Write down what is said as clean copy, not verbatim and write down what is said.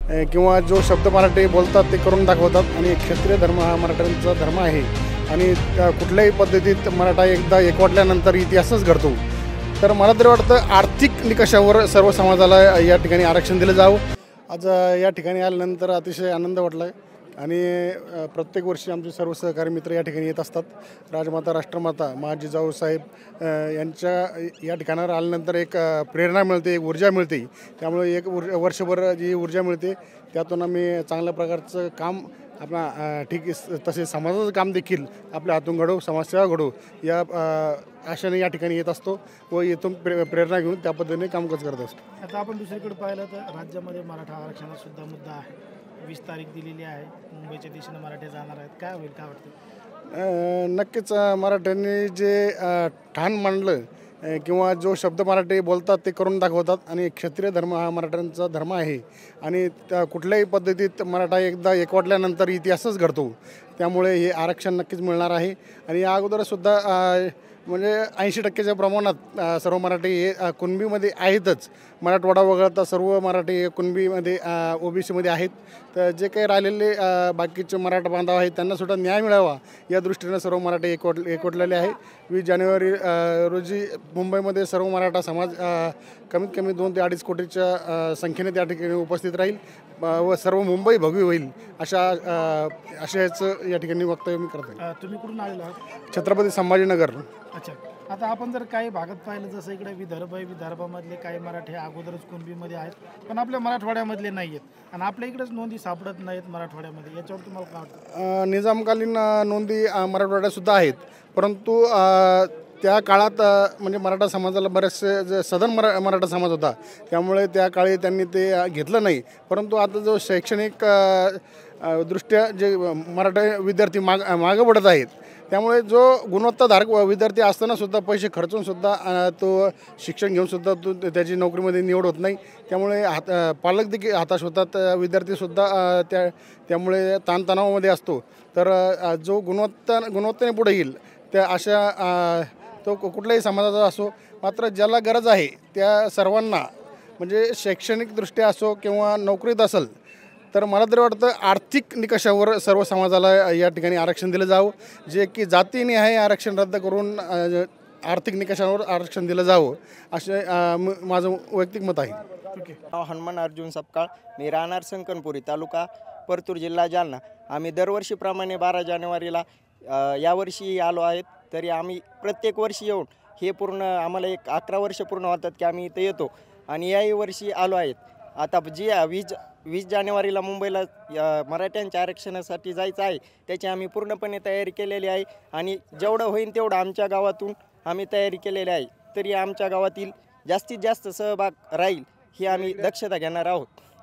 किंवा जो शब्द मराठी बोलतात ते करून दाखवतात आणि क्षत्रिय धर्म हा मराठ्यांचा धर्म आहे आणि कुठल्याही पद्धतीत मराठा एकदा एकवटल्यानंतर इतिहासच घडतो। तर मला तरी वाटतं आर्थिक निकषावर सर्व समाजाला या ठिकाणी आरक्षण दिलं जावं। आज या ठिकाणी आल्यानंतर अतिशय आनंद वाटला आहे आणि प्रत्येक वर्षी आमचे सर्व सहकारी मित्र या ठिकाणी येत असतात। राजमाता राष्ट्रमाता महाजी जिजाऊसाहेब यांच्या या ठिकाणावर आल्यानंतर एक प्रेरणा मिळते, एक ऊर्जा मिळते। त्यामुळे एक वर्षभर जी ऊर्जा मिळते त्यातून आम्ही चांगल्या प्रकारचं काम आपला ठीक तसे समाजाचं काम देखील आपल्या हातून घडवू, समाजसेवा घडवू या आशेने या ठिकाणी येत असतो व येथून प्रेरणा घेऊन त्या पद्धतीने कामकाज करत असतो। आता आपण दुसरीकडे पाहिलं तर राज्यामध्ये मराठा आरक्षणाचा सुद्धा मुद्दा आहे। 20 तारीख दिलेली आहे, मुंबईच्या दिशेने मराठे जाणार आहेत, काय होईल काय वाटतं? नक्कीच मराठ्यांनी जे ठाण मांडलं किंवा जो शब्द मराठी बोलतात ते करून दाखवतात आणि क्षत्रिय धर्म हा मराठ्यांचा धर्म आहे आणि त्या कुठल्याही पद्धतीत मराठा एकदा एकवटल्यानंतर इतिहासच घडतो। त्यामुळे हे आरक्षण नक्कीच मिळणार आहे आणि या अगोदरसुद्धा म्हणजे 80% प्रमाणात सर्व मराठी हे कुणबीमध्ये आहेतच। मराठवाडा वगळता सर्व मराठी हे कुणबीमध्ये OBCमध्ये आहेत। तर जे काही राहिलेले बाकीचे मराठा बांधव आहेत त्यांनासुद्धा न्याय मिळावा या दृष्टीनं सर्व मराठी एकवटलेले आहे। 20 जानेवारी रोजी मुंबईमध्ये सर्व मराठा समाज कमीत कमी 2 ते 2.5 कोटीच्या संख्येने त्या ठिकाणी उपस्थित राहील व सर्व मुंबई भगवी होईल अशाचं या ठिकाणी वक्तव्य मी करत आहे। तुम्ही कुठून आलेला आहात? छत्रपती संभाजीनगर। अच्छा, आता आपण जर काही भागात पाहिलं जसं इकडे विदर्भामधले काही मराठे अगोदरच कुणबीमध्ये आहेत पण आपल्या मराठवाड्यामधले नाही आहेत आणि आपल्या इकडेच नोंदी सापडत नाहीत मराठवाड्यामध्ये, याच्यावर तुम्हाला काय वाटतं? निजामकालीन नोंदी मराठवाड्यातसुद्धा आहेत परंतु त्या काळात म्हणजे मराठा समाजाला बरेचसे जे सदन मराठा समाज होता त्यामुळे त्या काळी त्यांनी ते घेतलं नाही। परंतु आता जो शैक्षणिक दृष्ट्या जे मराठा विद्यार्थी मागं पडत आहेत त्यामुळे जो गुणवत्ताधारक विद्यार्थी असतानासुद्धा पैसे खर्चूनसुद्धा तो शिक्षण घेऊनसुद्धा तो त्याची नोकरीमध्ये निवड होत नाही। त्यामुळे पालक देखील हताश होतात, विद्यार्थीसुद्धा त्यामुळे ताणतणावामध्ये असतो। तर जो गुणवत्तेने पुढे येईल त्या अशा तो कुठल्याही समाजाचा असो, मात्र ज्याला गरज आहे त्या सर्वांना म्हणजे शैक्षणिकदृष्ट्या असो किंवा नोकरीत असेल तर मला तरी वाटतं आर्थिक निकषावर सर्व समाजाला या ठिकाणी आरक्षण दिलं जावं, जे की जातीनिहाय आरक्षण रद्द करून आर्थिक निकषावर आरक्षण दिलं जावं असे माझं वैयक्तिक मत आहे। नाव हनुमान अर्जुन सपकाळ, मी राहणार संकनपुरी, तालुका परतूर, जिल्हा जालना। आम्ही दरवर्षीप्रमाणे 12 जानेवारीला यावर्षी आलो आहेत। तरी आम्ही प्रत्येक वर्षी येऊन हे पूर्ण आम्हाला 11 वर्ष पूर्ण होतात की आम्ही इथे येतो आणि याही वर्षी आलो आहेत। आता जी 20 जानेवारीला मुंबईला मराठ्यांच्या आरक्षणासाठी जायचं आहे त्याची आम्ही पूर्णपणे तयारी केलेली आहे आणि जेवढं होईल तेवढं आमच्या गावातून आम्ही तयारी केलेली आहे। तरी आमच्या गावातील जास्तीत जास्त सहभाग राहील ही आम्ही दक्षता घेणार आहोत।